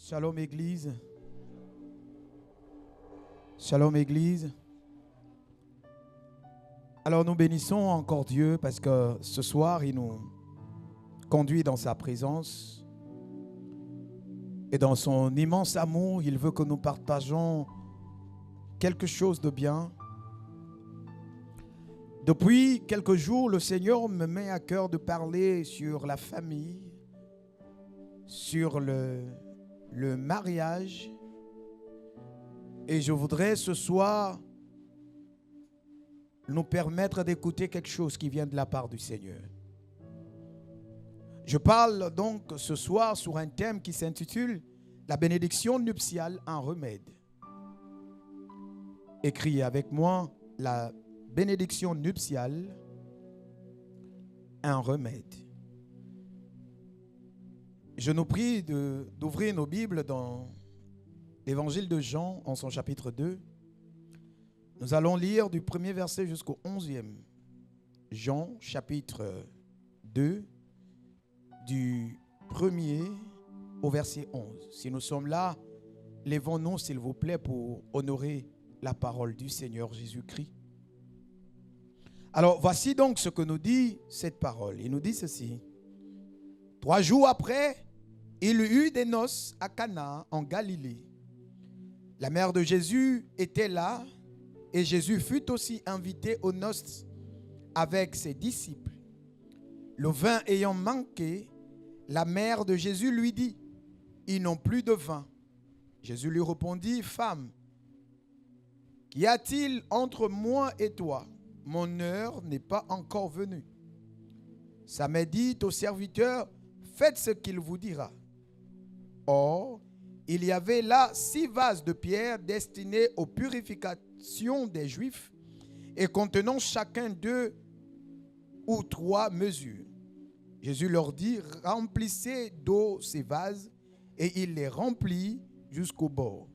Shalom Église. Shalom Église. Alors nous bénissons encore Dieu parce que ce soir il nous conduit dans sa présence et dans son immense amour, il veut que nous partageons quelque chose de bien. Depuis quelques jours, le Seigneur me met à cœur de parler sur la famille, sur le mariage. Et je voudrais ce soir nous permettre d'écouter quelque chose qui vient de la part du Seigneur. Je parle donc ce soir sur un thème qui s'intitule « La bénédiction nuptiale, un remède ». Écris avec moi « La bénédiction nuptiale, un remède ». Je nous prie d'ouvrir nos Bibles dans l'Évangile de Jean en son chapitre 2. Nous allons lire du premier verset jusqu'au 11e. Jean chapitre 2, du 1er au verset 11. Si nous sommes là, lèvons-nous s'il vous plaît pour honorer la parole du Seigneur Jésus-Christ. Alors voici donc ce que nous dit cette parole. Il nous dit ceci. 3 jours après, il y eut des noces à Cana en Galilée. La mère de Jésus était là et Jésus fut aussi invité aux noces avec ses disciples. Le vin ayant manqué, la mère de Jésus lui dit, « Ils n'ont plus de vin. » Jésus lui répondit, « Femme, qu'y a-t-il entre moi et toi? Mon heure n'est pas encore venue. » Sa mère dit au serviteur, « Faites ce qu'il vous dira. » Or, il y avait là 6 vases de pierre destinés aux purifications des Juifs et contenant chacun 2 ou 3 mesures. Jésus leur dit, « Remplissez d'eau ces vases, » et il les remplit jusqu'au bord.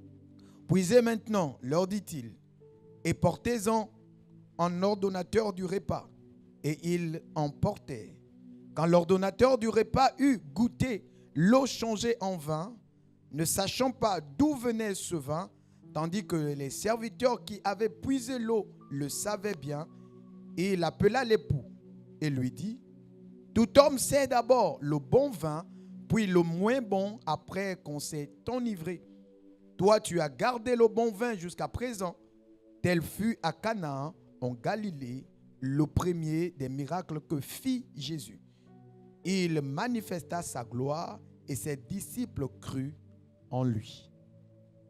« Puisez maintenant, leur dit-il, et portez-en en ordonnateur du repas. » Et ils en portèrent. Quand l'ordonnateur du repas eut goûté l'eau changée en vin, ne sachant pas d'où venait ce vin, tandis que les serviteurs qui avaient puisé l'eau le savaient bien, et il appela l'époux et lui dit, « Tout homme sait d'abord le bon vin, puis le moins bon après qu'on s'est enivré. Toi, tu as gardé le bon vin jusqu'à présent. » Tel fut à Cana en Galilée le premier des miracles que fit Jésus. Il manifesta sa gloire et ses disciples crurent en lui.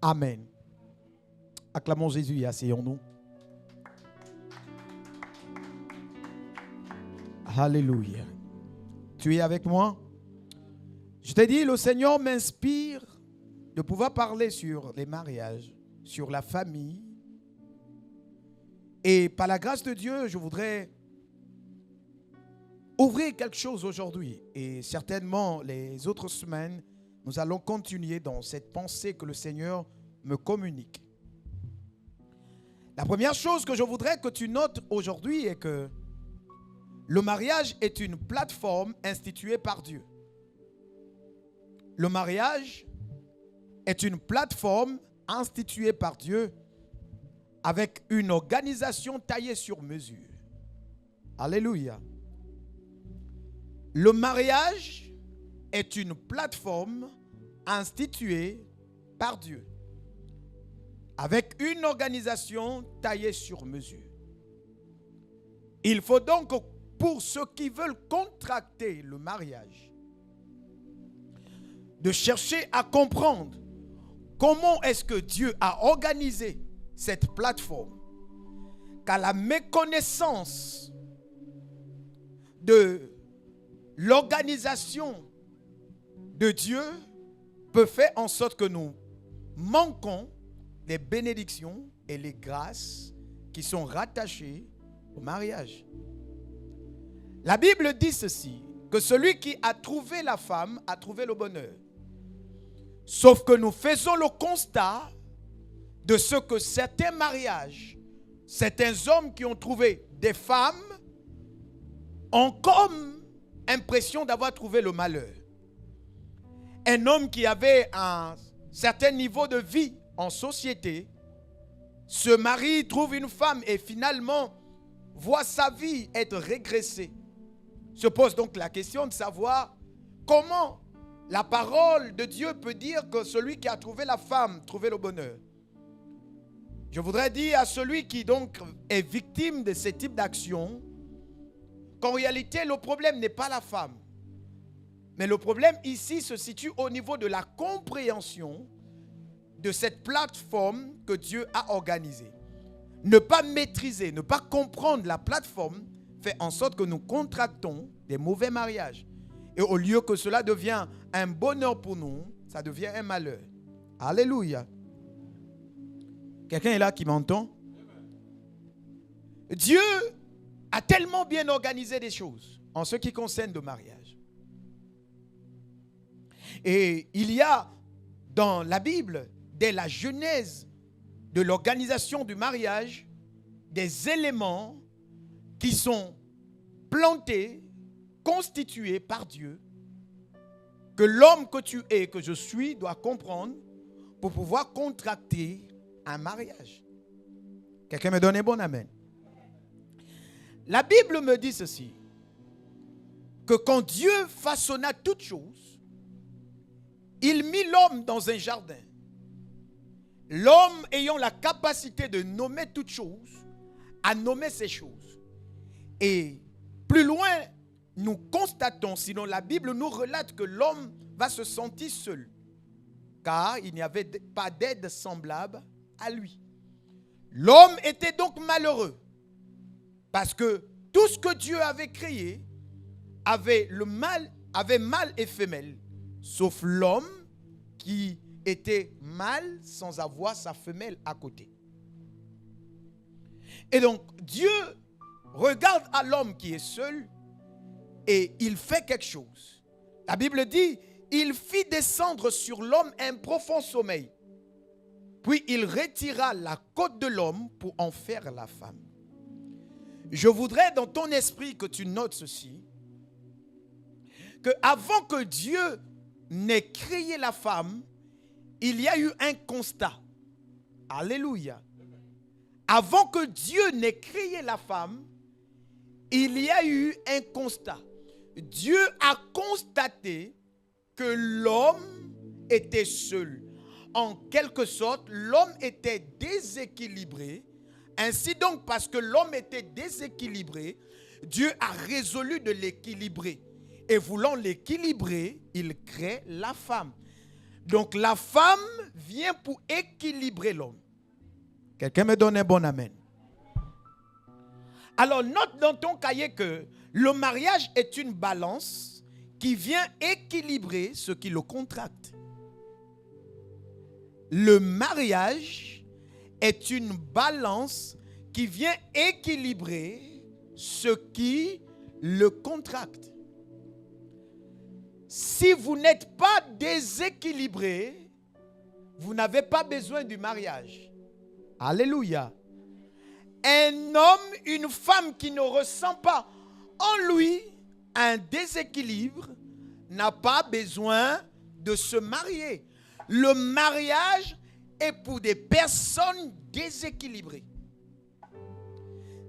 Amen. Acclamons Jésus et asseyons-nous. Alléluia. Tu es avec moi? Je t'ai dit, le Seigneur m'inspire de pouvoir parler sur les mariages, sur la famille. Et par la grâce de Dieu, je voudrais ouvrir quelque chose aujourd'hui. Et certainement, les autres semaines, nous allons continuer dans cette pensée que le Seigneur me communique. La première chose que je voudrais que tu notes aujourd'hui est que le mariage est une plateforme instituée par Dieu. Le mariage est une plateforme instituée par Dieu avec une organisation taillée sur mesure. Alléluia. Le mariage est une plateforme instituée par Dieu avec une organisation taillée sur mesure. Il faut donc, pour ceux qui veulent contracter le mariage, de chercher à comprendre comment est-ce que Dieu a organisé cette plateforme, car la méconnaissance de l'organisation de Dieu peut faire en sorte que nous manquons les bénédictions et les grâces qui sont rattachées au mariage. La Bible dit ceci, que celui qui a trouvé la femme a trouvé le bonheur. Sauf que nous faisons le constat de ce que certains mariages, certains hommes qui ont trouvé des femmes ont comme impression d'avoir trouvé le malheur. un homme qui avait un certain niveau de vie en société se marie, trouve une femme et finalement voit sa vie être régressée. Se pose donc la question de savoir comment la parole de Dieu peut dire que celui qui a trouvé la femme trouvait le bonheur. Je voudrais dire à celui qui donc est victime de ce type d'action qu'en réalité le problème n'est pas la femme. Mais le problème ici se situe au niveau de la compréhension de cette plateforme que Dieu a organisée. Ne pas maîtriser, ne pas comprendre la plateforme fait en sorte que nous contractons des mauvais mariages. Et au lieu que cela devienne un bonheur pour nous, ça devient un malheur. Alléluia. Quelqu'un est là qui m'entend? Dieu a tellement bien organisé des choses en ce qui concerne le mariage. Et il y a dans la Bible, dès la genèse de l'organisation du mariage, des éléments qui sont plantés, constitués par Dieu, que l'homme que tu es, que je suis, doit comprendre pour pouvoir contracter un mariage. Quelqu'un me donne un bon amen. La Bible me dit ceci, que quand Dieu façonna toutes choses, il mit l'homme dans un jardin. L'homme ayant la capacité de nommer toutes choses, a nommé ces choses. Et plus loin, nous constatons, sinon la Bible nous relate que l'homme va se sentir seul, car il n'y avait pas d'aide semblable à lui. L'homme était donc malheureux, parce que tout ce que Dieu avait créé avait mâle et femelle, sauf l'homme qui était mâle sans avoir sa femelle à côté. Et donc Dieu regarde à l'homme qui est seul et il fait quelque chose. La Bible dit, il fit descendre sur l'homme un profond sommeil. Puis il retira la côte de l'homme pour en faire la femme. Je voudrais dans ton esprit que tu notes ceci, que avant que Dieu n'ait créé la femme, il y a eu un constat. Alléluia. Avant que Dieu n'ait créé la femme, il y a eu un constat. Dieu a constaté que l'homme était seul. En quelque sorte, l'homme était déséquilibré. Ainsi donc, parce que l'homme était déséquilibré, Dieu a résolu de l'équilibrer. Et voulant l'équilibrer, il crée la femme. Donc la femme vient pour équilibrer l'homme. Quelqu'un me donne un bon amen. Alors note dans ton cahier que le mariage est une balance qui vient équilibrer ce qui le contracte. Le mariage est une balance qui vient équilibrer ce qui le contracte. Si vous n'êtes pas déséquilibré, vous n'avez pas besoin du mariage. Alléluia. Un homme, une femme qui ne ressent pas en lui un déséquilibre n'a pas besoin de se marier. Le mariage est pour des personnes déséquilibrées.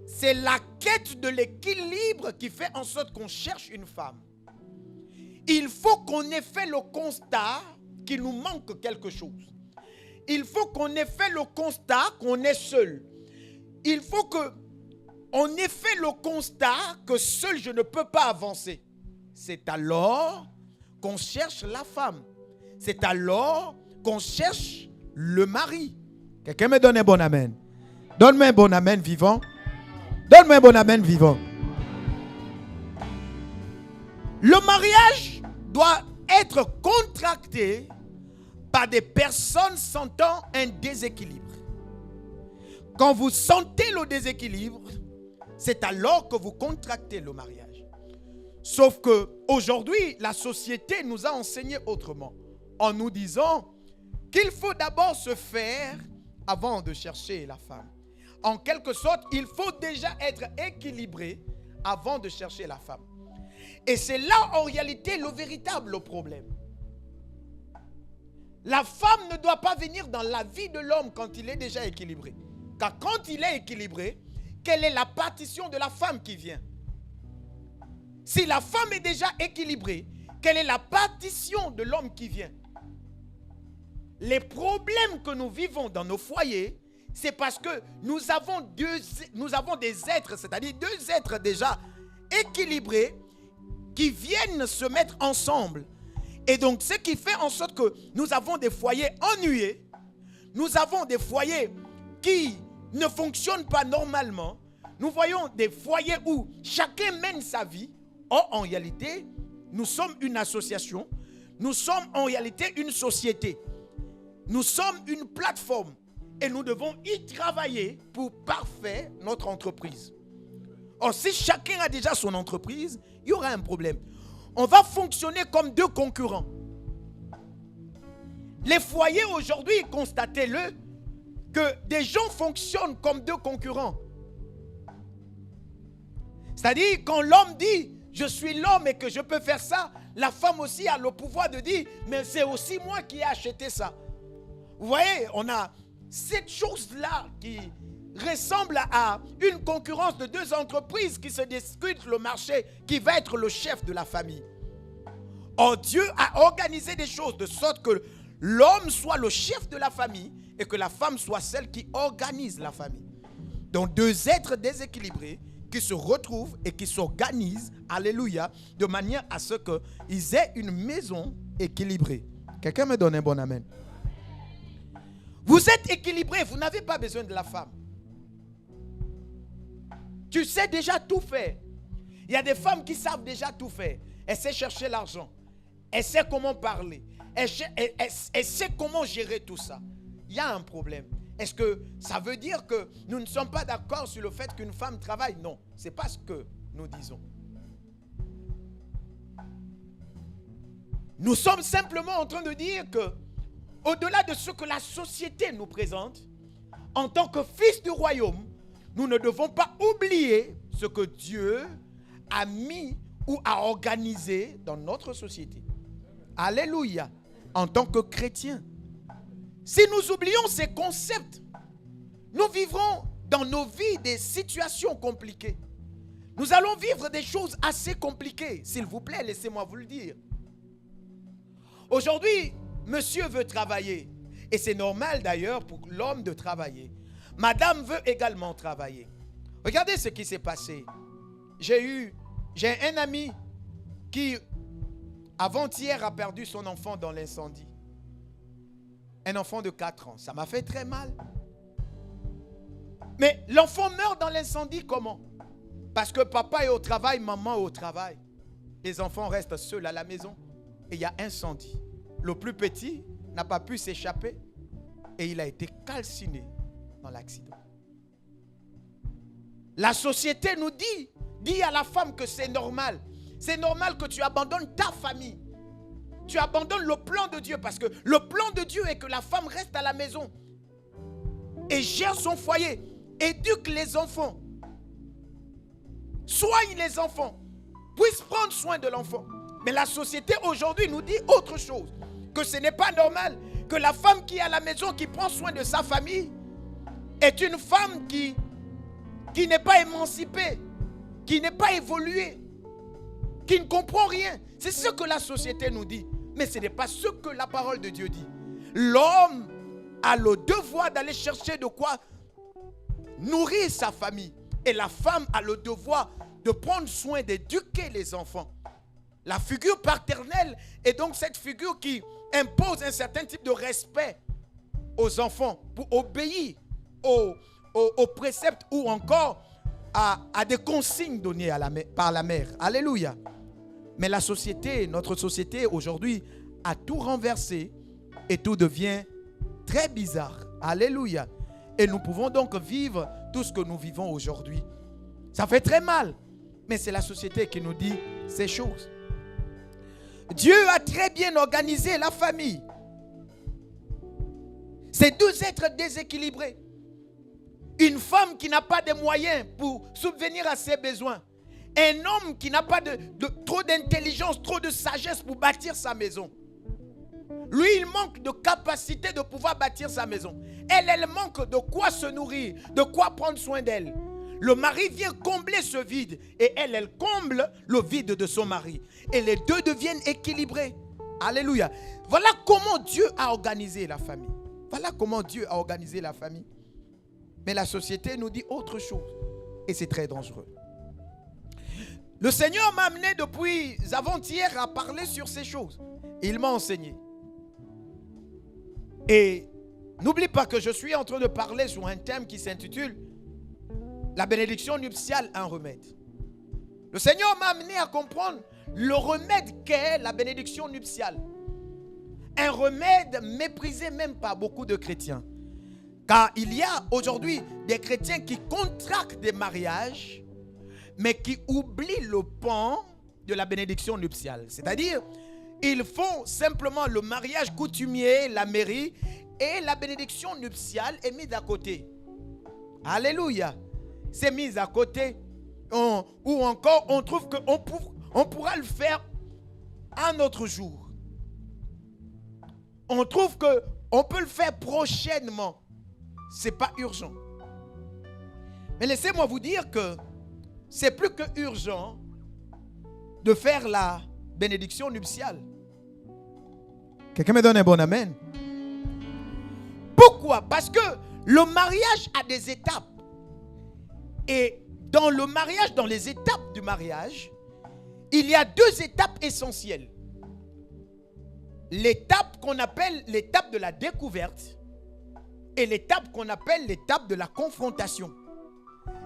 C'est la quête de l'équilibre qui fait en sorte qu'on cherche une femme. Il faut qu'on ait fait le constat qu'il nous manque quelque chose. Il faut qu'on ait fait le constat qu'on est seul. Il faut qu'on ait fait le constat que seul je ne peux pas avancer. C'est alors qu'on cherche la femme. C'est alors qu'on cherche le mari. Quelqu'un me donne un bon amen. Donne-moi un bon amen vivant. Donne-moi un bon amen vivant. Le mariage doit être contracté par des personnes sentant un déséquilibre. Quand vous sentez le déséquilibre, c'est alors que vous contractez le mariage. Sauf que aujourd'hui, la société nous a enseigné autrement, en nous disant qu'il faut d'abord se faire avant de chercher la femme. En quelque sorte, il faut déjà être équilibré avant de chercher la femme. Et c'est là, en réalité, le véritable problème. La femme ne doit pas venir dans la vie de l'homme quand il est déjà équilibré. Car quand il est équilibré, quelle est la partition de la femme qui vient? Si la femme est déjà équilibrée, quelle est la partition de l'homme qui vient? Les problèmes que nous vivons dans nos foyers, c'est parce que nous avons des êtres, c'est-à-dire deux êtres déjà équilibrés qui viennent se mettre ensemble. Et donc, ce qui fait en sorte que nous avons des foyers ennuyés, nous avons des foyers qui ne fonctionnent pas normalement, nous voyons des foyers où chacun mène sa vie. Or, en réalité, nous sommes une association, nous sommes en réalité une société, nous sommes une plateforme et nous devons y travailler pour parfaire notre entreprise. Or, si chacun a déjà son entreprise, il y aura un problème. On va fonctionner comme deux concurrents. Les foyers aujourd'hui, constatez-le, que des gens fonctionnent comme deux concurrents. C'est-à-dire, quand l'homme dit « je suis l'homme et que je peux faire ça », la femme aussi a le pouvoir de dire « mais c'est aussi moi qui ai acheté ça ». Vous voyez, on a cette chose-là qui ressemble à une concurrence de deux entreprises qui se discutent le marché, qui va être le chef de la famille. Or, Dieu a organisé des choses de sorte que l'homme soit le chef de la famille et que la femme soit celle qui organise la famille. Donc, deux êtres déséquilibrés qui se retrouvent et qui s'organisent, alléluia, de manière à ce qu'ils aient une maison équilibrée. Quelqu'un me donne un bon amen. Vous êtes équilibré, vous n'avez pas besoin de la femme. Tu sais déjà tout faire. Il y a des femmes qui savent déjà tout faire. Elles savent chercher l'argent. Elles savent comment parler. Elles savent comment gérer tout ça. Il y a un problème. Est-ce que ça veut dire que nous ne sommes pas d'accord sur le fait qu'une femme travaille? Non, ce n'est pas ce que nous disons. Nous sommes simplement en train de dire que, au-delà de ce que la société nous présente, en tant que fils du royaume, nous ne devons pas oublier ce que Dieu a mis ou a organisé dans notre société. Alléluia. En tant que chrétiens. Si nous oublions ces concepts, nous vivrons dans nos vies des situations compliquées. Nous allons vivre des choses assez compliquées. S'il vous plaît, laissez-moi vous le dire. Aujourd'hui, monsieur veut travailler. Et c'est normal d'ailleurs pour l'homme de travailler. Madame veut également travailler. Regardez ce qui s'est passé. J'ai un ami qui, avant-hier, a perdu son enfant dans l'incendie. Un enfant de 4 ans. Ça m'a fait très mal. Mais l'enfant meurt dans l'incendie comment? Parce que papa est au travail, maman est au travail. Les enfants restent seuls à la maison. Et il y a incendie. Le plus petit n'a pas pu s'échapper. Et il a été calciné dans l'accident. La société nous dit à la femme que c'est normal. C'est normal que tu abandonnes ta famille. Tu abandonnes le plan de Dieu parce que le plan de Dieu est que la femme reste à la maison et gère son foyer, éduque les enfants, soigne les enfants, puisse prendre soin de l'enfant. Mais la société aujourd'hui nous dit autre chose, que ce n'est pas normal, que la femme qui est à la maison, qui prend soin de sa famille, est une femme qui n'est pas émancipée, qui n'est pas évoluée, qui ne comprend rien. C'est ce que la société nous dit. Mais ce n'est pas ce que la parole de Dieu dit. L'homme a le devoir d'aller chercher de quoi nourrir sa famille. Et la femme a le devoir de prendre soin d'éduquer les enfants. La figure paternelle est donc cette figure qui impose un certain type de respect aux enfants pour obéir aux préceptes ou encore à des consignes données par la mère. Alléluia. Mais la société, notre société aujourd'hui a tout renversé et tout devient très bizarre. Alléluia. Et nous pouvons donc vivre tout ce que nous vivons aujourd'hui. Ça fait très mal, mais c'est la société qui nous dit ces choses. Dieu a très bien organisé la famille. C'est deux êtres déséquilibrés. Une femme qui n'a pas de moyens pour subvenir à ses besoins. Un homme qui n'a pas trop d'intelligence, trop de sagesse pour bâtir sa maison. Lui, il manque de capacité de pouvoir bâtir sa maison. Elle manque de quoi se nourrir, de quoi prendre soin d'elle. Le mari vient combler ce vide et elle comble le vide de son mari. Et les deux deviennent équilibrés. Alléluia. Voilà comment Dieu a organisé la famille. Voilà comment Dieu a organisé la famille. Mais la société nous dit autre chose. Et c'est très dangereux. Le Seigneur m'a amené depuis avant-hier à parler sur ces choses. Il m'a enseigné. Et n'oublie pas que je suis en train de parler sur un thème qui s'intitule La bénédiction nuptiale, un remède. Le Seigneur m'a amené à comprendre le remède qu'est la bénédiction nuptiale. Un remède méprisé même par beaucoup de chrétiens. Car il y a aujourd'hui des chrétiens qui contractent des mariages, mais qui oublient le pan de la bénédiction nuptiale. C'est-à-dire, ils font simplement le mariage coutumier, la mairie, et la bénédiction nuptiale est mise à côté. Alléluia. C'est mis à côté. Ou encore, on trouve qu'on pourra le faire un autre jour. On trouve qu'on peut le faire prochainement. Ce n'est pas urgent. Mais laissez-moi vous dire que c'est plus que urgent de faire la bénédiction nuptiale. Quelqu'un me donne un bon amen? Pourquoi? Parce que le mariage a des étapes. Et dans le mariage, dans les étapes du mariage, il y a deux étapes essentielles. L'étape qu'on appelle l'étape de la découverte et l'étape qu'on appelle l'étape de la confrontation.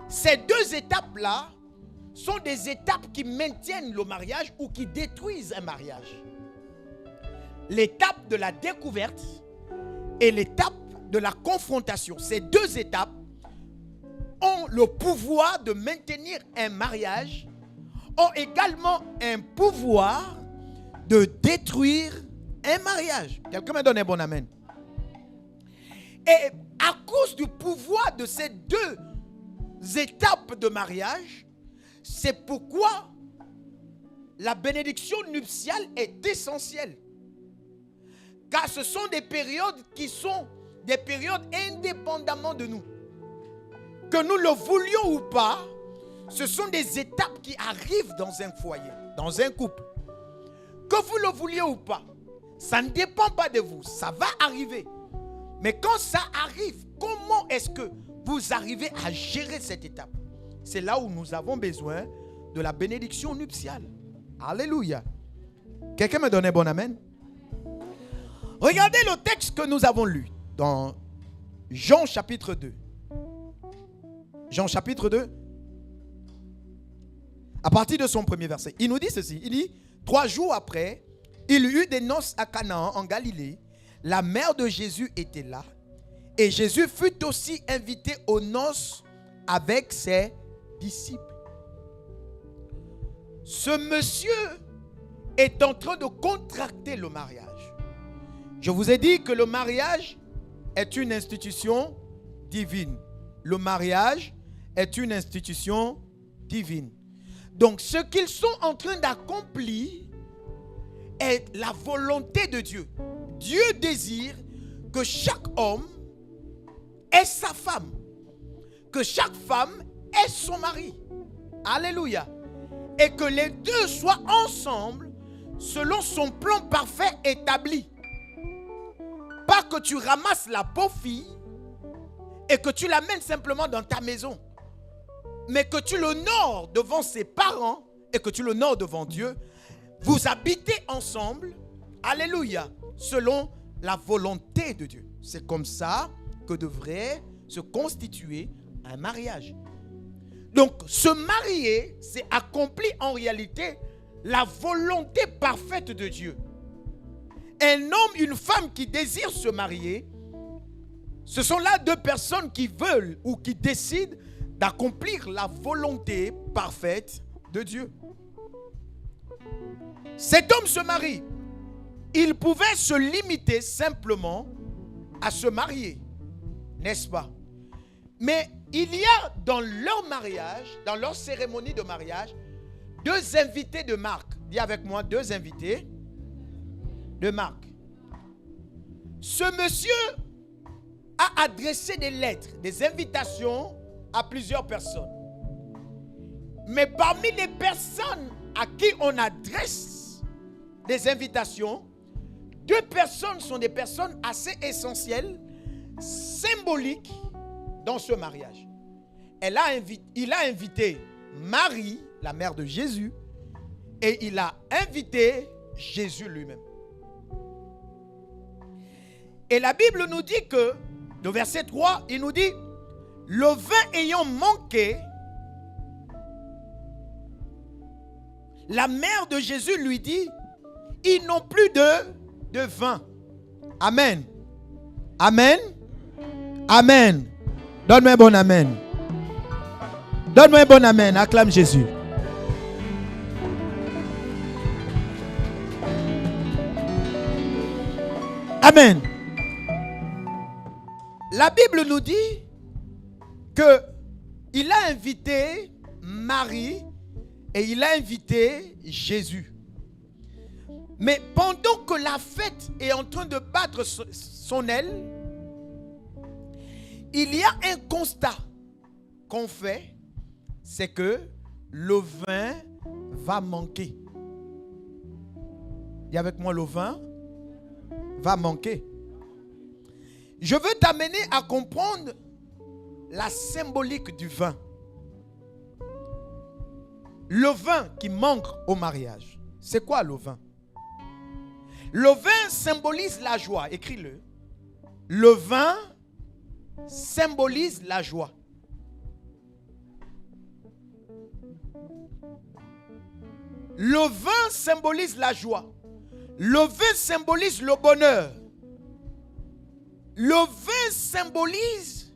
Ces deux étapes-là sont des étapes qui maintiennent le mariage ou qui détruisent un mariage. L'étape de la découverte et l'étape de la confrontation. Ces deux étapes ont le pouvoir de maintenir un mariage, ont également un pouvoir de détruire un mariage. Quelqu'un me donne un bon amen. Et à cause du pouvoir de ces deux étapes de mariage, c'est pourquoi la bénédiction nuptiale est essentielle. Car ce sont des périodes qui sont des périodes indépendamment de nous. Que nous le voulions ou pas, ce sont des étapes qui arrivent dans un foyer, dans un couple. Que vous le vouliez ou pas, ça ne dépend pas de vous, ça va arriver. Mais quand ça arrive, comment est-ce que vous arrivez à gérer cette étape? C'est là où nous avons besoin de la bénédiction nuptiale. Alléluia. Quelqu'un me donne un bon amen? Regardez le texte que nous avons lu dans Jean chapitre 2. Jean chapitre 2, à partir de son premier verset. Il nous dit ceci, il dit, 3 jours après, il y eut des noces à Canaan en Galilée. La mère de Jésus était là. Et Jésus fut aussi invité aux noces avec ses disciples. Ce monsieur est en train de contracter le mariage. Je vous ai dit que le mariage est une institution divine. Le mariage est une institution divine. Donc, ce qu'ils sont en train d'accomplir est la volonté de Dieu. Dieu désire que chaque homme ait sa femme, que chaque femme ait son mari. Alléluia. Et que les deux soient ensemble selon son plan parfait établi. Pas que tu ramasses la pauvre fille et que tu l'amènes simplement dans ta maison, mais que tu l'honores devant ses parents et que tu l'honores devant Dieu. Vous habitez ensemble, alléluia, selon la volonté de Dieu. C'est comme ça que devrait se constituer un mariage. Donc, se marier, c'est accomplir en réalité la volonté parfaite de Dieu. Un homme, une femme qui désirent se marier, ce sont là deux personnes qui veulent ou qui décident d'accomplir la volonté parfaite de Dieu. Cet homme se marie. Il pouvait se limiter simplement à se marier, n'est-ce pas? Mais il y a dans leur mariage, dans leur cérémonie de mariage, deux invités de marque. Dis avec moi, deux invités de marque. Ce monsieur a adressé des lettres, des invitations à plusieurs personnes. Mais parmi les personnes à qui on adresse des invitations, 2 personnes sont des personnes assez essentielles, symboliques dans ce mariage. Il a invité Marie, la mère de Jésus, et il a invité Jésus lui-même. Et la Bible nous dit que, le verset 3, il nous dit, le vin ayant manqué, la mère de Jésus lui dit, ils n'ont plus de vin. Amen. Amen. Amen. Donne-moi un bon amen. Donne-moi un bon amen. Acclame Jésus. Amen. La Bible nous dit que il a invité Marie et il a invité Jésus. Mais pendant que la fête est en train de battre son aile, il y a un constat qu'on fait, c'est que le vin va manquer. Dis avec moi, le vin va manquer. Je veux t'amener à comprendre la symbolique du vin. Le vin qui manque au mariage. C'est quoi le vin? Le vin symbolise la joie. Écris-le. Le vin symbolise la joie. Le vin symbolise la joie. Le vin symbolise le bonheur. Le vin symbolise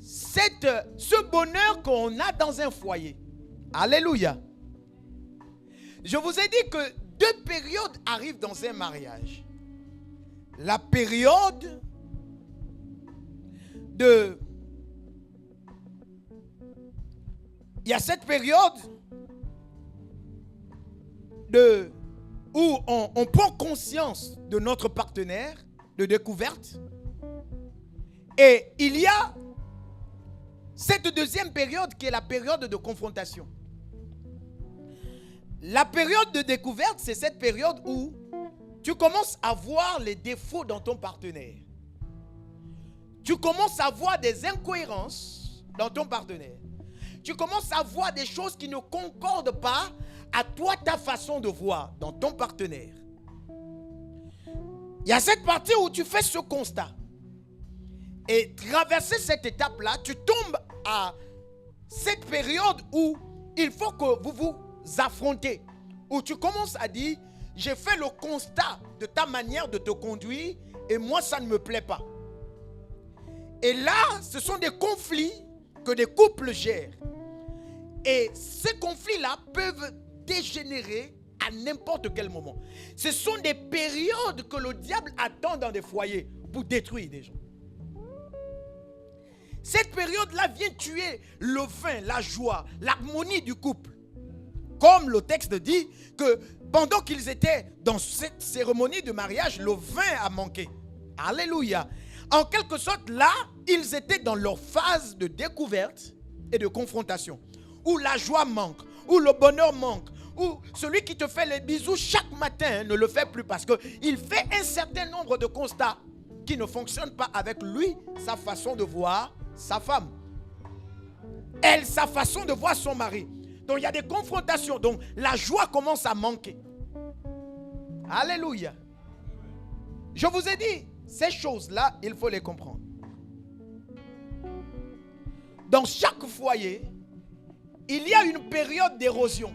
ce bonheur qu'on a dans un foyer. Alléluia. Je vous ai dit que 2 périodes arrivent dans un mariage. La période il y a cette période où on prend conscience de notre partenaire, de découverte. Et il y a cette deuxième période qui est la période de confrontation. La période de découverte, c'est cette période où tu commences à voir les défauts dans ton partenaire. Tu commences à voir des incohérences dans ton partenaire. Tu commences à voir des choses qui ne concordent pas à toi, ta façon de voir dans ton partenaire. Il y a cette partie où tu fais ce constat. Et traverser cette étape-là, tu tombes à cette période où il faut que vous vous affrontez. Où tu commences à dire, j'ai fait le constat de ta manière de te conduire et moi, ça ne me plaît pas. Et là, ce sont des conflits que des couples gèrent. Et ces conflits-là peuvent dégénérer à n'importe quel moment. Ce sont des périodes que le diable attend dans des foyers pour détruire des gens. Cette période-là vient tuer le vin, la joie, l'harmonie du couple. Comme le texte dit que pendant qu'ils étaient dans cette cérémonie de mariage, le vin a manqué. Alléluia. En quelque sorte, là, ils étaient dans leur phase de découverte et de confrontation. Où la joie manque, où le bonheur manque, où celui qui te fait les bisous chaque matin ne le fait plus parce qu'il fait un certain nombre de constats qui ne fonctionnent pas avec lui, sa façon de voir sa femme. Elle, sa façon de voir son mari. Donc il y a des confrontations. Donc la joie commence à manquer. Alléluia. Je vous ai dit, ces choses-là, il faut les comprendre. Dans chaque foyer, il y a une période d'érosion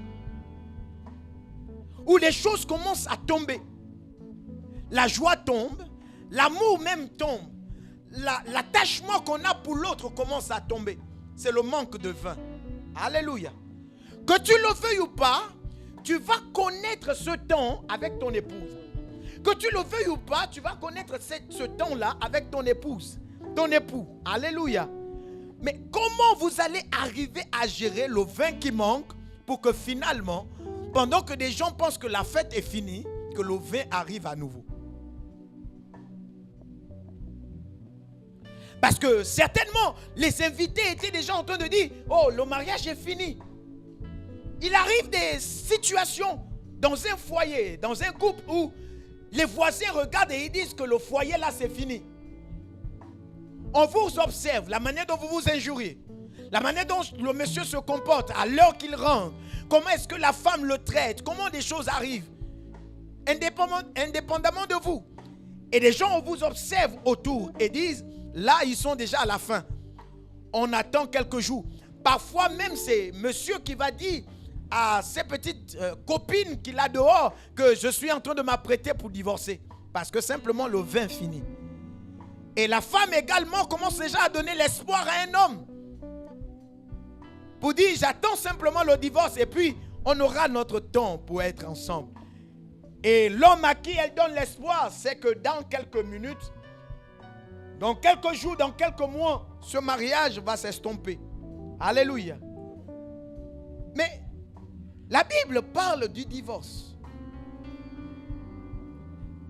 où les choses commencent à tomber. La joie tombe, l'amour même tombe, l'attachement qu'on a pour l'autre commence à tomber. C'est le manque de vin. Alléluia. Que tu le veuilles ou pas, tu vas connaître ce temps avec ton épouse. Que tu le veuilles ou pas, tu vas connaître ce temps-là avec ton épouse, ton époux. Alléluia. Mais comment vous allez arriver à gérer le vin qui manque pour que finalement, pendant que des gens pensent que la fête est finie, que le vin arrive à nouveau. Parce que certainement, les invités étaient déjà en train de dire, oh, le mariage est fini. Il arrive des situations dans un foyer, dans un couple où les voisins regardent et ils disent que le foyer là c'est fini. On vous observe, la manière dont vous vous injuriez, la manière dont le monsieur se comporte à l'heure qu'il rentre, comment est-ce que la femme le traite, comment des choses arrivent, indépendamment de vous. Et les gens vous observent autour et disent, là ils sont déjà à la fin. On attend quelques jours. Parfois même c'est monsieur qui va dire à ses petites copines qu'il a dehors que je suis en train de m'apprêter pour divorcer. Parce que simplement le vin finit. Et la femme également commence déjà à donner l'espoir à un homme. Pour dire j'attends simplement le divorce et puis on aura notre temps pour être ensemble. Et l'homme à qui elle donne l'espoir, c'est que dans quelques minutes, dans quelques jours, dans quelques mois, ce mariage va s'estomper. Alléluia. Mais la Bible parle du divorce.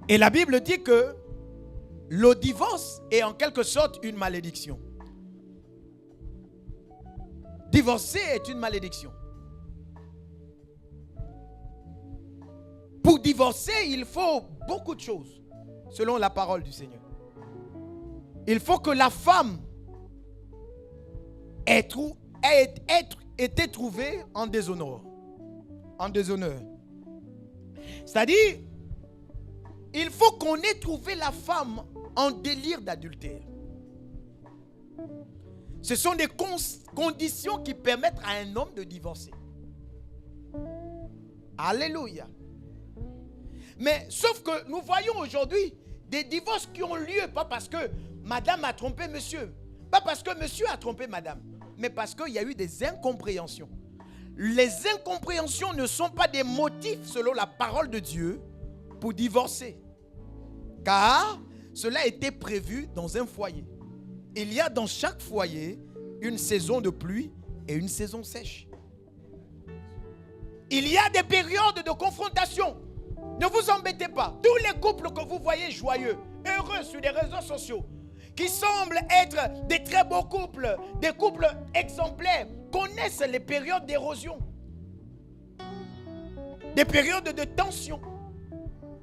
Et la Bible dit que le divorce est en quelque sorte une malédiction. Divorcer est une malédiction. Pour divorcer, il faut beaucoup de choses, selon la parole du Seigneur. Il faut que la femme ait été trouvée en déshonneur. En déshonneur. C'est-à-dire, il faut qu'on ait trouvé la femme en délire d'adultère. Ce sont des conditions qui permettent à un homme de divorcer. Alléluia. Mais sauf que nous voyons aujourd'hui des divorces qui ont lieu, pas parce que madame a trompé monsieur, pas parce que monsieur a trompé madame, mais parce qu'il y a eu des incompréhensions. Les incompréhensions ne sont pas des motifs selon la parole de Dieu pour divorcer. Car cela était prévu dans un foyer. Il y a dans chaque foyer une saison de pluie et une saison sèche. Il y a des périodes de confrontation. Ne vous embêtez pas. Tous les couples que vous voyez joyeux, heureux sur les réseaux sociaux, qui semblent être des très beaux couples, des couples exemplaires, connaissent les périodes d'érosion, des périodes de tension.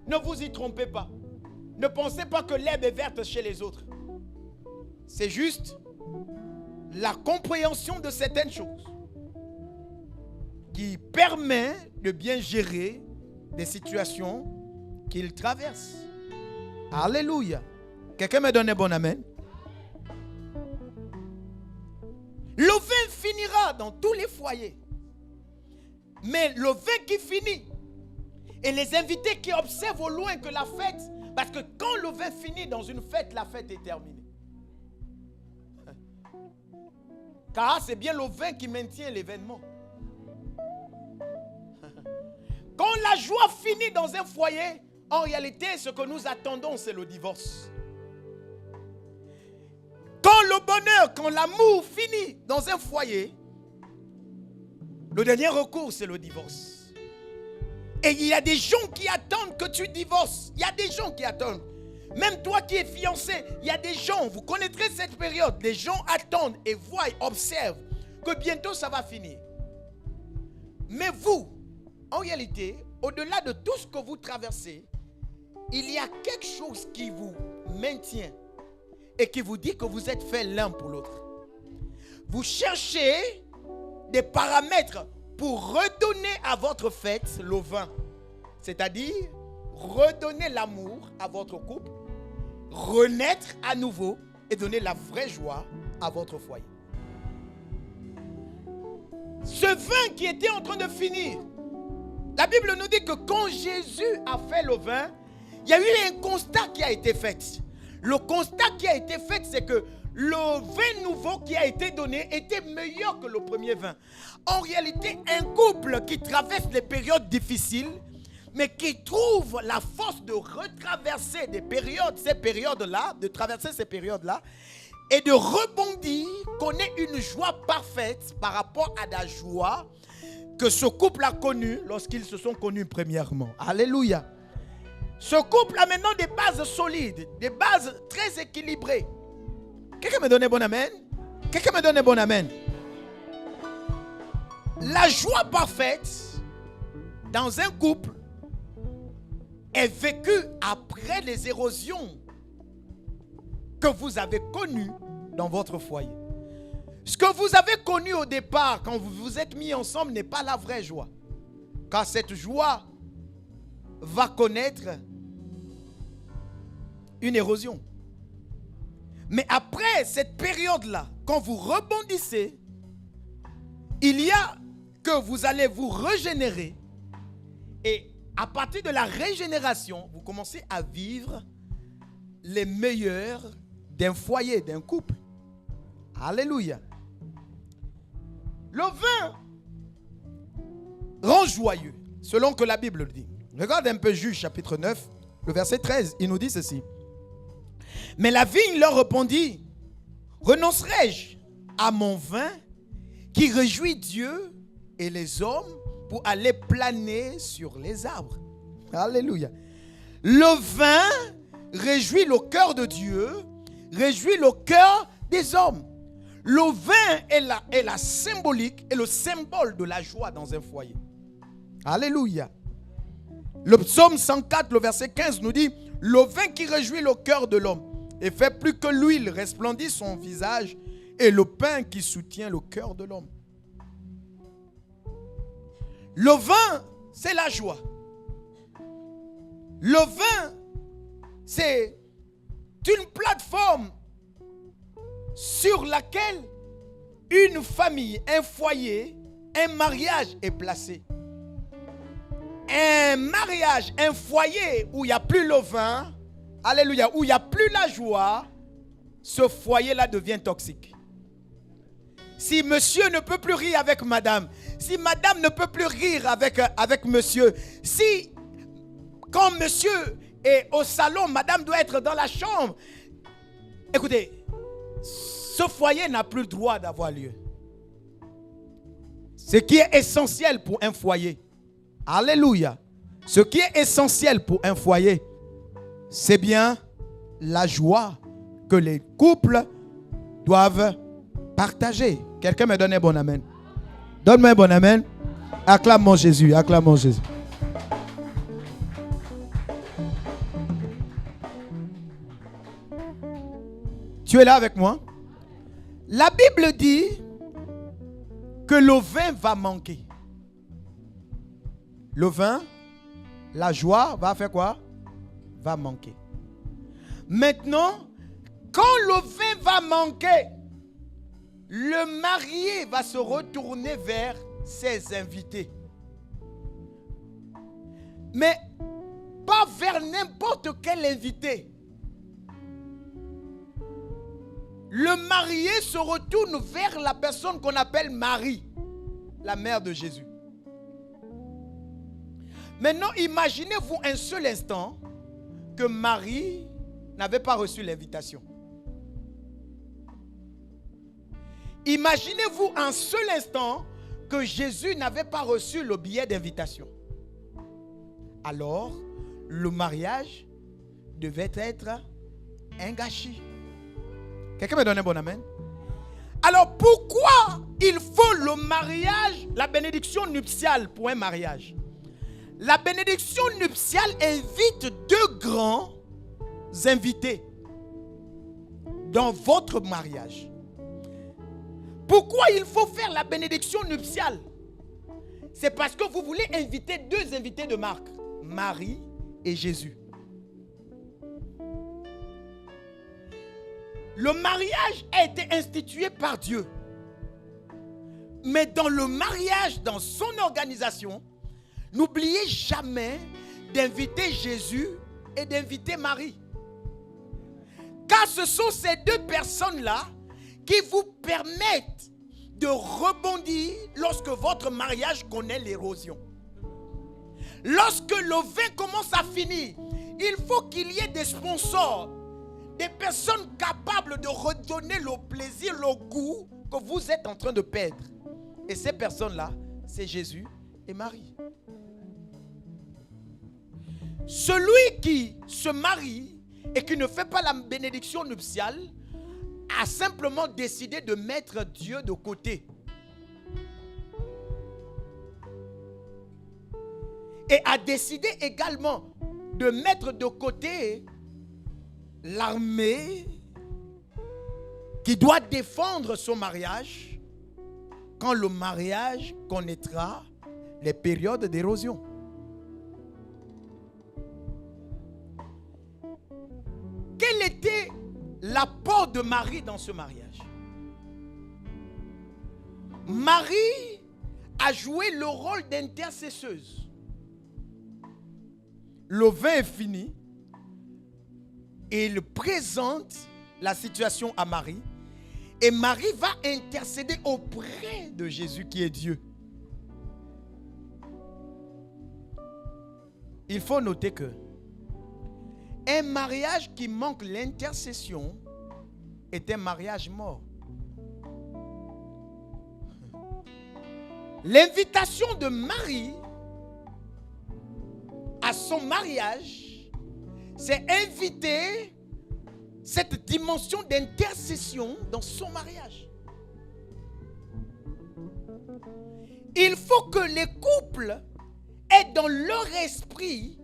Ne vous y trompez pas. Ne pensez pas que l'herbe est verte chez les autres. C'est juste la compréhension de certaines choses qui permet de bien gérer des situations qu'ils traversent. Alléluia. Quelqu'un me donne un bon amen? Le vin finira dans tous les foyers. Mais le vin qui finit, et les invités qui observent au loin que la fête, parce que quand le vin finit dans une fête, la fête est terminée. Car c'est bien le vin qui maintient l'événement. Quand la joie finit dans un foyer, en réalité, ce que nous attendons, c'est le divorce. Quand le bonheur, quand l'amour finit dans un foyer, le dernier recours, c'est le divorce. Et il y a des gens qui attendent que tu divorces. Il y a des gens qui attendent. Même toi qui es fiancé, il y a des gens, vous connaîtrez cette période, des gens attendent et voient, observent que bientôt ça va finir. Mais vous, en réalité, au-delà de tout ce que vous traversez, il y a quelque chose qui vous maintient et qui vous dit que vous êtes faits l'un pour l'autre. Vous cherchez des paramètres pour redonner à votre fête le vin. C'est-à-dire, redonner l'amour à votre couple, renaître à nouveau et donner la vraie joie à votre foyer. Ce vin qui était en train de finir, la Bible nous dit que quand Jésus a fait le vin, il y a eu un constat qui a été fait. Le constat qui a été fait, c'est que le vin nouveau qui a été donné était meilleur que le premier vin. En réalité, un couple qui traverse des périodes difficiles, mais qui trouve la force de retraverser des périodes, ces périodes-là, de traverser ces périodes-là, et de rebondir, connaît une joie parfaite par rapport à la joie que ce couple a connue lorsqu'ils se sont connus premièrement. Alléluia. Ce couple a maintenant des bases solides, des bases très équilibrées. Quelqu'un me donne un bon amen? Quelqu'un me donne un bon amen? La joie parfaite dans un couple est vécue après les érosions que vous avez connues dans votre foyer. Ce que vous avez connu au départ quand vous vous êtes mis ensemble n'est pas la vraie joie. Car cette joie va connaître une érosion. Mais après cette période-là, quand vous rebondissez, il y a que vous allez vous régénérer. Et à partir de la régénération, vous commencez à vivre les meilleurs d'un foyer, d'un couple. Alléluia. Le vin rend joyeux, selon que la Bible le dit. Regarde un peu Juge chapitre 9, le verset 13, il nous dit ceci. Mais la vigne leur répondit, renoncerai-je à mon vin qui réjouit Dieu et les hommes pour aller planer sur les arbres? Alléluia. Le vin réjouit le cœur de Dieu, réjouit le cœur des hommes. Le vin est la symbolique et le symbole de la joie dans un foyer. Alléluia. Le psaume 104, le verset 15 nous dit, le vin qui réjouit le cœur de l'homme et fait plus que l'huile resplendit son visage et le pain qui soutient le cœur de l'homme. Le vin, c'est la joie. Le vin, c'est une plateforme sur laquelle une famille, un foyer, un mariage est placé. Un mariage, un foyer où il n'y a plus le vin, alléluia, où il n'y a plus la joie, ce foyer-là devient toxique. Si monsieur ne peut plus rire avec madame, si madame ne peut plus rire avec monsieur, si quand monsieur est au salon, madame doit être dans la chambre, écoutez, ce foyer n'a plus le droit d'avoir lieu. Ce qui est essentiel pour un foyer, alléluia, ce qui est essentiel pour un foyer, c'est bien la joie que les couples doivent partager. Quelqu'un me donne un bon amen. Donne-moi un bon amen. Acclamons Jésus, acclamons Jésus. Tu es là avec moi? La Bible dit que le vin va manquer. Le vin, la joie va faire quoi? Va manquer. Maintenant, quand le vin va manquer, le marié va se retourner vers ses invités. Mais pas vers n'importe quel invité. Le marié se retourne vers la personne qu'on appelle Marie, la mère de Jésus. Maintenant, imaginez-vous un seul instant que Marie n'avait pas reçu l'invitation. Imaginez-vous un seul instant que Jésus n'avait pas reçu le billet d'invitation. Alors, le mariage devait être un gâchis. Quelqu'un me donne un bon amen? Alors, pourquoi il faut le mariage, la bénédiction nuptiale pour un mariage? La bénédiction nuptiale invite deux grands invités dans votre mariage. Pourquoi il faut faire la bénédiction nuptiale? C'est parce que vous voulez inviter deux invités de marque, Marie et Jésus. Le mariage a été institué par Dieu. Mais dans le mariage, dans son organisation, n'oubliez jamais d'inviter Jésus et d'inviter Marie. Car ce sont ces deux personnes-là qui vous permettent de rebondir lorsque votre mariage connaît l'érosion. Lorsque le vin commence à finir, il faut qu'il y ait des sponsors, des personnes capables de redonner le plaisir, le goût que vous êtes en train de perdre. Et ces personnes-là, c'est Jésus et Marie. Celui qui se marie et qui ne fait pas la bénédiction nuptiale a simplement décidé de mettre Dieu de côté. Et a décidé également de mettre de côté l'armée qui doit défendre son mariage quand le mariage connaîtra les périodes d'érosion. Quel était l'apport de Marie dans ce mariage? Marie a joué le rôle d'intercesseuse. Le vin est fini et il présente la situation à Marie. Et Marie va intercéder auprès de Jésus qui est Dieu. Il faut noter que un mariage qui manque l'intercession est un mariage mort. L'invitation de Marie à son mariage, c'est inviter cette dimension d'intercession dans son mariage. Il faut que les couples aient dans leur esprit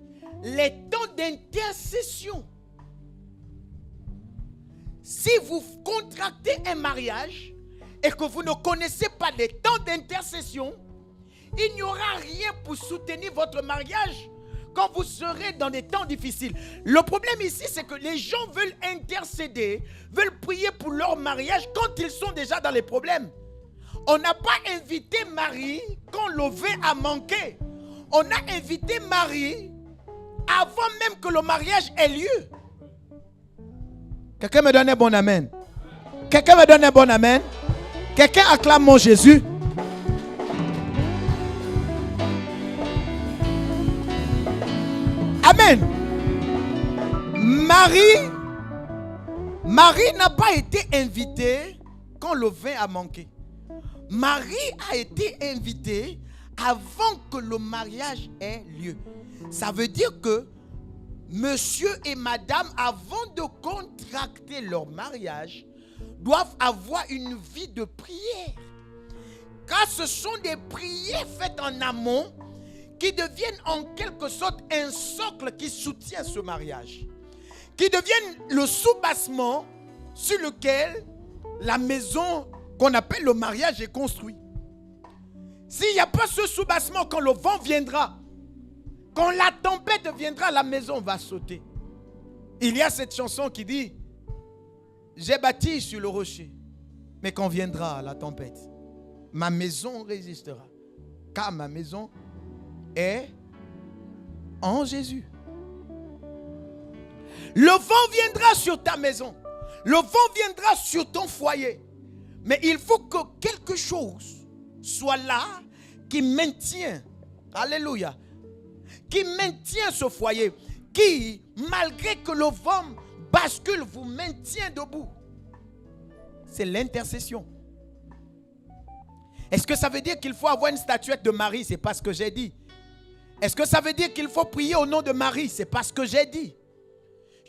les temps d'intercession. Si vous contractez un mariage et que vous ne connaissez pas les temps d'intercession, il n'y aura rien pour soutenir votre mariage quand vous serez dans des temps difficiles. Le problème ici, c'est que les gens veulent intercéder, veulent prier pour leur mariage quand ils sont déjà dans les problèmes. On n'a pas invité Marie quand le vin a manqué. On a invité Marie avant même que le mariage ait lieu. Quelqu'un me donne un bon amen. Quelqu'un me donne un bon amen. Quelqu'un acclame mon Jésus. Amen. Marie n'a pas été invitée quand le vin a manqué. Marie a été invitée avant que le mariage ait lieu. Ça veut dire que monsieur et madame, avant de contracter leur mariage, doivent avoir une vie de prière. Car ce sont des prières faites en amont qui deviennent en quelque sorte un socle qui soutient ce mariage. Qui deviennent le soubassement sur lequel la maison qu'on appelle le mariage est construite. S'il n'y a pas ce soubassement, quand le vent viendra, quand la tempête viendra, la maison va sauter. Il y a cette chanson qui dit: j'ai bâti sur le rocher, mais quand viendra la tempête, ma maison résistera, car ma maison est en Jésus. Le vent viendra sur ta maison, le vent viendra sur ton foyer, mais il faut que quelque chose soit là qui maintient, alléluia, qui maintient ce foyer, qui, malgré que le vent bascule, vous maintient debout. C'est l'intercession. Est-ce que ça veut dire qu'il faut avoir une statuette de Marie? C'est pas ce que j'ai dit. Est-ce que ça veut dire qu'il faut prier au nom de Marie? C'est pas ce que j'ai dit.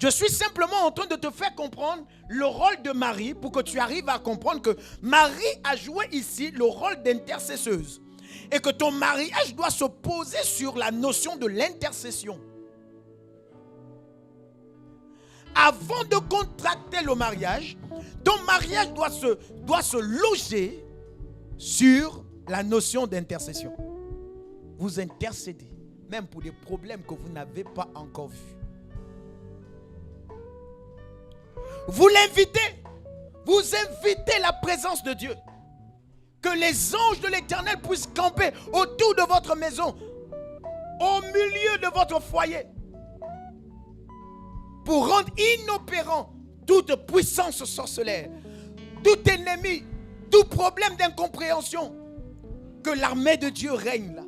Je suis simplement en train de te faire comprendre le rôle de Marie pour que tu arrives à comprendre que Marie a joué ici le rôle d'intercesseuse. Et que ton mariage doit se poser sur la notion de l'intercession. Avant de contracter le mariage, ton mariage doit se loger sur la notion d'intercession. Vous intercédez, même pour des problèmes que vous n'avez pas encore vus. Vous l'invitez, vous invitez la présence de Dieu. Que les anges de l'Éternel puissent camper autour de votre maison, au milieu de votre foyer, pour rendre inopérant toute puissance sorcelère, tout ennemi, tout problème d'incompréhension. Que l'armée de Dieu règne là.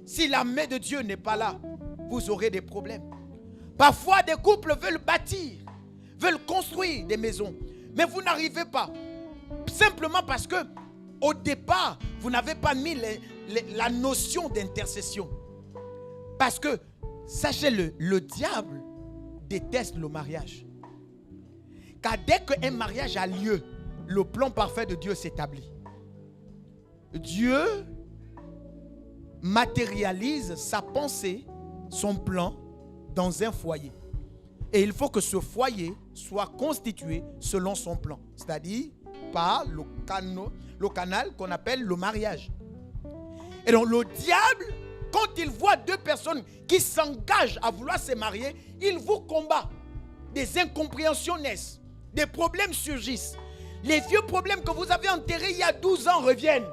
Si l'armée de Dieu n'est pas là, vous aurez des problèmes. Parfois, des couples veulent bâtir, veulent construire des maisons, mais vous n'arrivez pas. Simplement parce que au départ, vous n'avez pas mis la notion d'intercession. Parce que Sachez-le, le diable déteste le mariage. Car dès qu'un mariage a lieu, le plan parfait de Dieu s'établit. Dieu matérialise sa pensée, son plan dans un foyer. Et il faut que ce foyer soit constitué selon son plan. C'est-à-dire par le canal qu'on appelle le mariage. Et donc le diable, quand il voit deux personnes qui s'engagent à vouloir se marier, il vous combat. Des incompréhensions naissent, des problèmes surgissent. Les vieux problèmes que vous avez enterrés il y a 12 ans reviennent.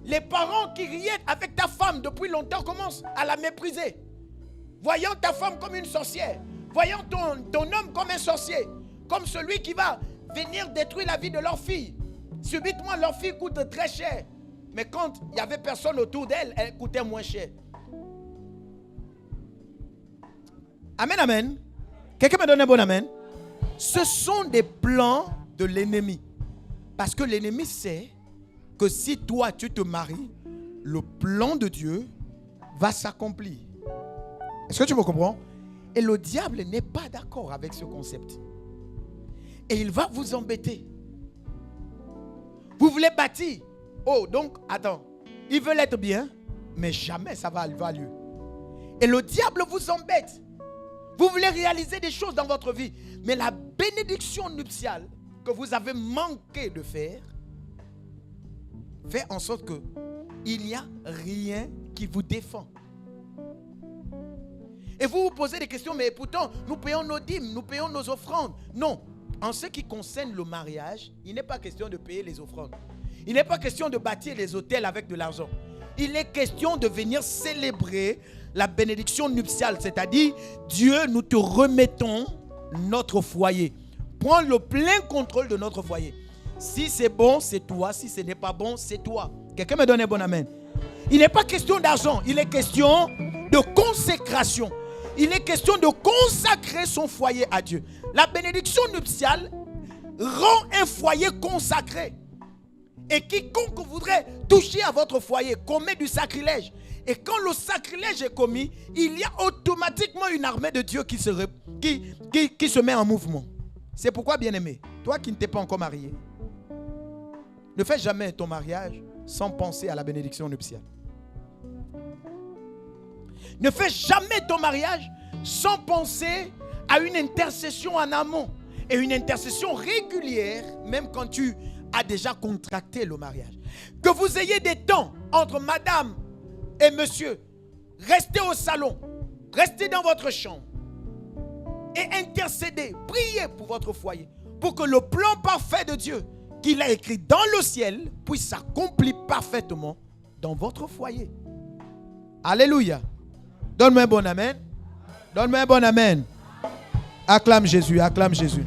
Les parents qui riaient avec ta femme depuis longtemps commencent à la mépriser. Voyant ta femme comme une sorcière, voyant ton homme comme un sorcier, comme celui qui va venir détruire la vie de leur fille. Subitement, leur fille coûte très cher. Mais quand il n'y avait personne autour d'elle, elle coûtait moins cher. Amen, amen. Quelqu'un me donne un bon amen. Ce sont des plans de l'ennemi. Parce que l'ennemi sait que si toi tu te maries, le plan de Dieu va s'accomplir. Est-ce que tu me comprends? Et le diable n'est pas d'accord avec ce concept. Et il va vous embêter. Vous voulez bâtir. Oh, donc, attends. Ils veulent être bien, mais jamais ça va avoir lieu. Et le diable vous embête. Vous voulez réaliser des choses dans votre vie, mais la bénédiction nuptiale que vous avez manqué de faire fait en sorte que il n'y a rien qui vous défend. Et vous vous posez des questions, mais pourtant, nous payons nos dîmes, nous payons nos offrandes. Non, en ce qui concerne le mariage, il n'est pas question de payer les offrandes. Il n'est pas question de bâtir les hôtels avec de l'argent. Il est question de venir célébrer la bénédiction nuptiale, c'est-à-dire, Dieu, nous te remettons notre foyer. Prends le plein contrôle de notre foyer. Si c'est bon, c'est toi. Si ce n'est pas bon, c'est toi. Quelqu'un me donne un bon amen. Il n'est pas question d'argent, il est question de consécration. Il est question de consacrer son foyer à Dieu. La bénédiction nuptiale rend un foyer consacré. Et quiconque voudrait toucher à votre foyer commet du sacrilège. Et quand le sacrilège est commis, il y a automatiquement une armée de Dieu qui se met en mouvement. C'est pourquoi, bien-aimé, toi qui ne t'es pas encore marié, ne fais jamais ton mariage sans penser à la bénédiction nuptiale. Ne fais jamais ton mariage sans penser à une intercession en amont. Et une intercession régulière, même quand tu as déjà contracté le mariage. Que vous ayez des temps entre madame et monsieur. Restez au salon. Restez dans votre chambre. Et intercédez. Priez pour votre foyer. Pour que le plan parfait de Dieu qu'il a écrit dans le ciel puisse s'accomplir parfaitement dans votre foyer. Alléluia. Donne-moi un bon amen. Donne-moi un bon amen. Acclame Jésus, acclame Jésus.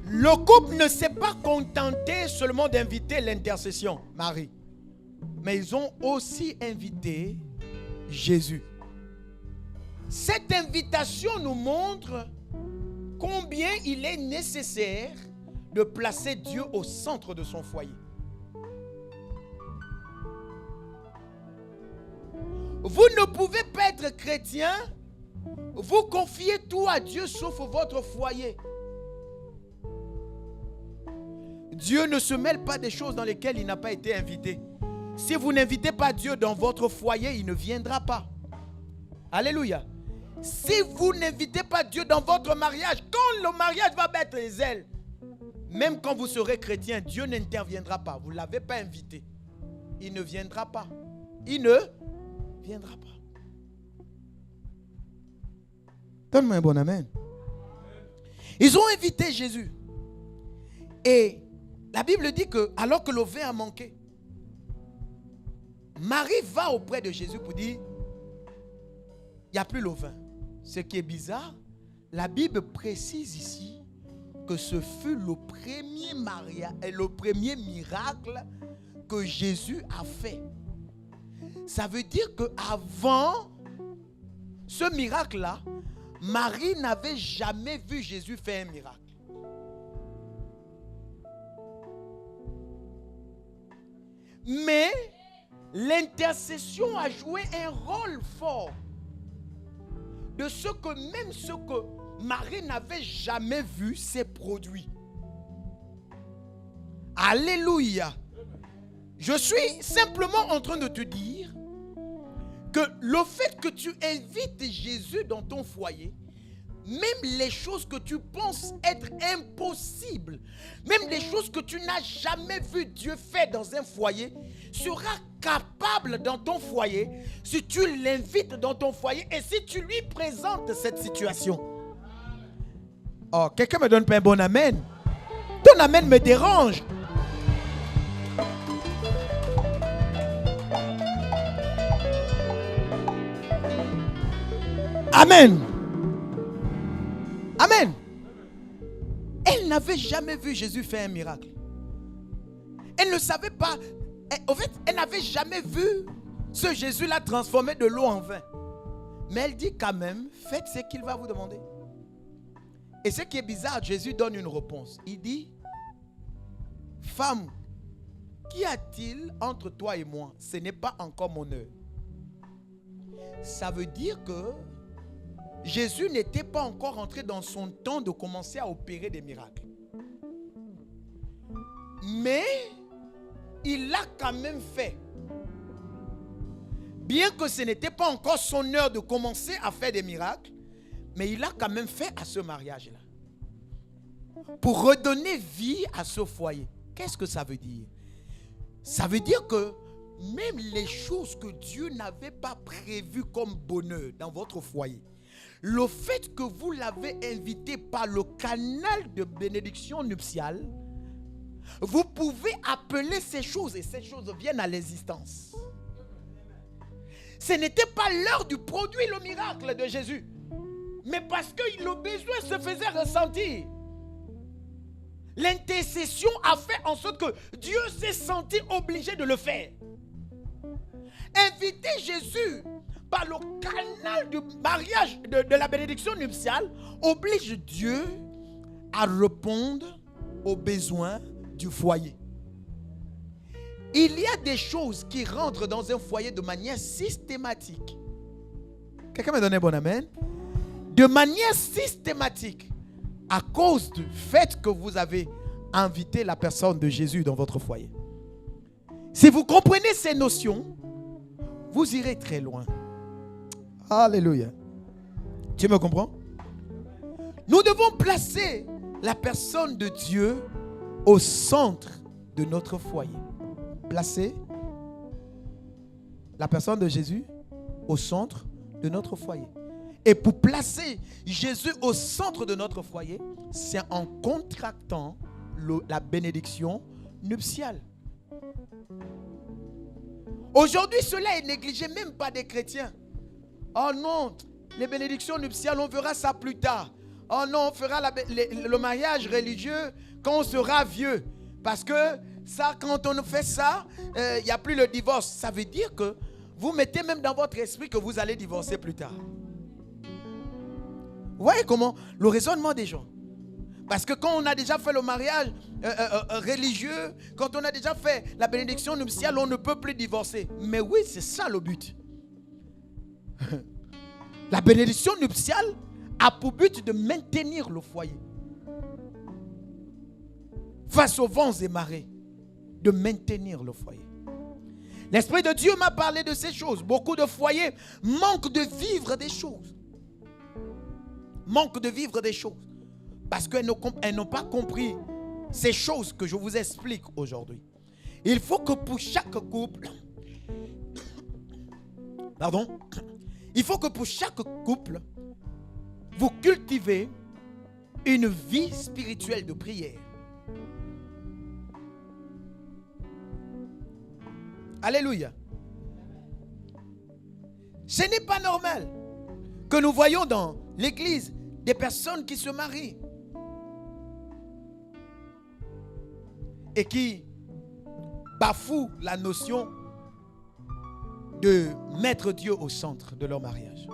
Le couple ne s'est pas contenté seulement d'inviter l'intercession, Marie. Mais ils ont aussi invité Jésus. Cette invitation nous montre combien il est nécessaire de placer Dieu au centre de son foyer. Vous ne pouvez pas être chrétien, vous confiez tout à Dieu sauf votre foyer. Dieu ne se mêle pas des choses dans lesquelles il n'a pas été invité. Si vous n'invitez pas Dieu dans votre foyer, il ne viendra pas. Alléluia. Si vous n'invitez pas Dieu dans votre mariage, quand le mariage va battre les ailes, même quand vous serez chrétien, Dieu n'interviendra pas. Vous ne l'avez pas invité. Il ne viendra pas. Il ne viendra pas. Donne-moi un bon amen. Ils ont invité Jésus. Et la Bible dit que alors que le vin a manqué, Marie va auprès de Jésus pour dire, il n'y a plus le vin. Ce qui est bizarre, la Bible précise ici que ce fut le premier mariage et le premier miracle que Jésus a fait. Ça veut dire qu'avant ce miracle-là, Marie n'avait jamais vu Jésus faire un miracle. Mais l'intercession a joué un rôle fort de ce que Marie n'avait jamais vu s'est produit. Alléluia. Je suis simplement en train de te dire que le fait que tu invites Jésus dans ton foyer, même les choses que tu penses être impossibles, même les choses que tu n'as jamais vu Dieu faire dans un foyer, sera capable dans ton foyer si tu l'invites dans ton foyer et si tu lui présentes cette situation. Oh, quelqu'un me donne pas un bon amen? Ton amen me dérange. Amen. Amen. Elle n'avait jamais vu Jésus faire un miracle. Elle ne savait pas. En fait, elle n'avait jamais vu ce Jésus-là transformer de l'eau en vin. Mais elle dit quand même, faites ce qu'il va vous demander. Et ce qui est bizarre, Jésus donne une réponse. Il dit, femme, qu'y a-t-il entre toi et moi? Ce n'est pas encore mon heure. Ça veut dire que Jésus n'était pas encore entré dans son temps de commencer à opérer des miracles. Mais il l'a quand même fait. Bien que ce n'était pas encore son heure de commencer à faire des miracles, mais il l'a quand même fait à ce mariage-là. Pour redonner vie à ce foyer. Qu'est-ce que ça veut dire? Ça veut dire que même les choses que Dieu n'avait pas prévues comme bonheur dans votre foyer, le fait que vous l'avez invité par le canal de bénédiction nuptiale, vous pouvez appeler ces choses et ces choses viennent à l'existence. Ce n'était pas l'heure du produit, le miracle de Jésus, mais parce que le besoin se faisait ressentir. L'intercession a fait en sorte que Dieu s'est senti obligé de le faire. Inviter Jésus par le canal du mariage, de la bénédiction nuptiale, oblige Dieu à répondre aux besoins du foyer. Il y a des choses qui rentrent dans un foyer de manière systématique. Quelqu'un m'a donné un bon amen? De manière systématique, à cause du fait que vous avez invité la personne de Jésus dans votre foyer. Si vous comprenez ces notions, vous irez très loin. Alléluia. Tu me comprends? Nous devons placer la personne de Dieu au centre de notre foyer. Placer la personne de Jésus au centre de notre foyer. Et pour placer Jésus au centre de notre foyer, c'est en contractant la bénédiction nuptiale. Aujourd'hui, cela est négligé même par des chrétiens. Oh non, les bénédictions nuptiales, on verra ça plus tard. Oh non, on fera le mariage religieux quand on sera vieux. Parce que ça, quand on fait ça, il n'y a plus le divorce. Ça veut dire que vous mettez même dans votre esprit que vous allez divorcer plus tard. Vous voyez comment le raisonnement des gens. Parce que quand on a déjà fait le mariage religieux, quand on a déjà fait la bénédiction nuptiale, on ne peut plus divorcer. Mais oui, c'est ça le but. La bénédiction nuptiale a pour but de maintenir le foyer face aux vents et marées, de maintenir le foyer. L'Esprit de Dieu m'a parlé de ces choses. Beaucoup de foyers manquent de vivre des choses. Manquent de vivre des choses. Parce qu'elles n'ont pas compris ces choses que je vous explique aujourd'hui. Il faut que pour chaque couple, il faut que pour chaque couple, vous cultivez une vie spirituelle de prière. Alléluia. Ce n'est pas normal que nous voyons dans l'église des personnes qui se marient et qui bafouent la notion de mettre Dieu au centre de leur mariage.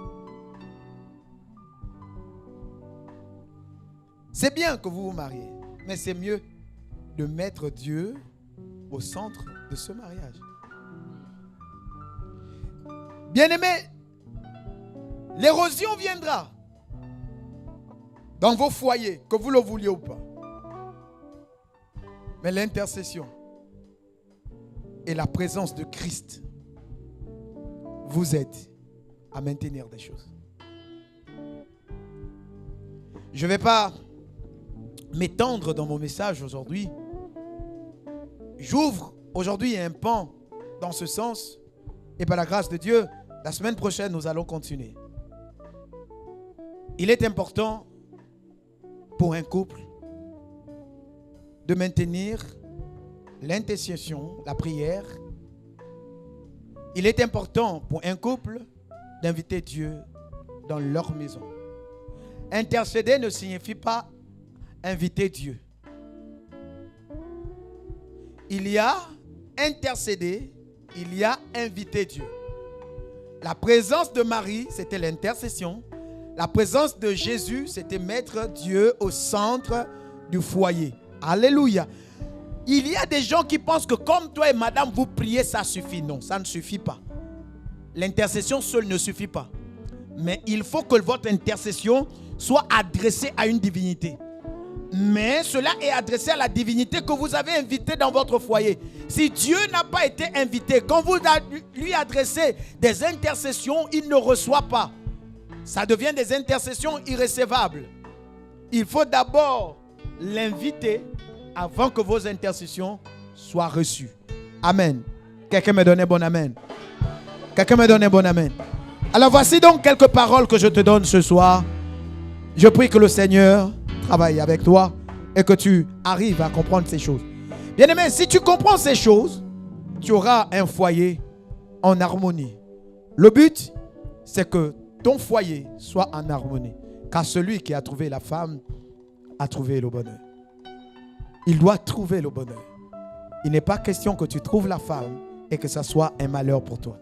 C'est bien que vous vous mariez, mais c'est mieux de mettre Dieu au centre de ce mariage. Bien-aimés, l'érosion viendra dans vos foyers, que vous le vouliez ou pas. Mais l'intercession et la présence de Christ vous aident à maintenir des choses. Je ne vais pas m'étendre dans mon message aujourd'hui. J'ouvre aujourd'hui un pan dans ce sens. Et par la grâce de Dieu, la semaine prochaine, nous allons continuer. Il est important pour un couple de maintenir l'intercession, la prière. Il est important pour un couple d'inviter Dieu dans leur maison. Intercéder ne signifie pas inviter Dieu. Il y a intercéder, il y a inviter Dieu. La présence de Marie, c'était l'intercession. La présence de Jésus, c'était mettre Dieu au centre du foyer. Alléluia. Il y a des gens qui pensent que comme toi et madame, vous priez, ça suffit. Non, ça ne suffit pas. L'intercession seule ne suffit pas. Mais il faut que votre intercession soit adressée à une divinité. Mais cela est adressé à la divinité que vous avez invitée dans votre foyer. Si Dieu n'a pas été invité, quand vous lui adressez des intercessions, il ne reçoit pas. Ça devient des intercessions irrécevables. Il faut d'abord l'inviter avant que vos intercessions soient reçues. Amen. Quelqu'un me donne un bon amen. Quelqu'un me donne un bon amen. Alors voici donc quelques paroles que je te donne ce soir. Je prie que le Seigneur travaille avec toi et que tu arrives à comprendre ces choses. Bien-aimé, si tu comprends ces choses, tu auras un foyer en harmonie. Le but, c'est que ton foyer soit en harmonie. Car celui qui a trouvé la femme a trouvé le bonheur. Il doit trouver le bonheur. Il n'est pas question que tu trouves la femme et que ça soit un malheur pour toi.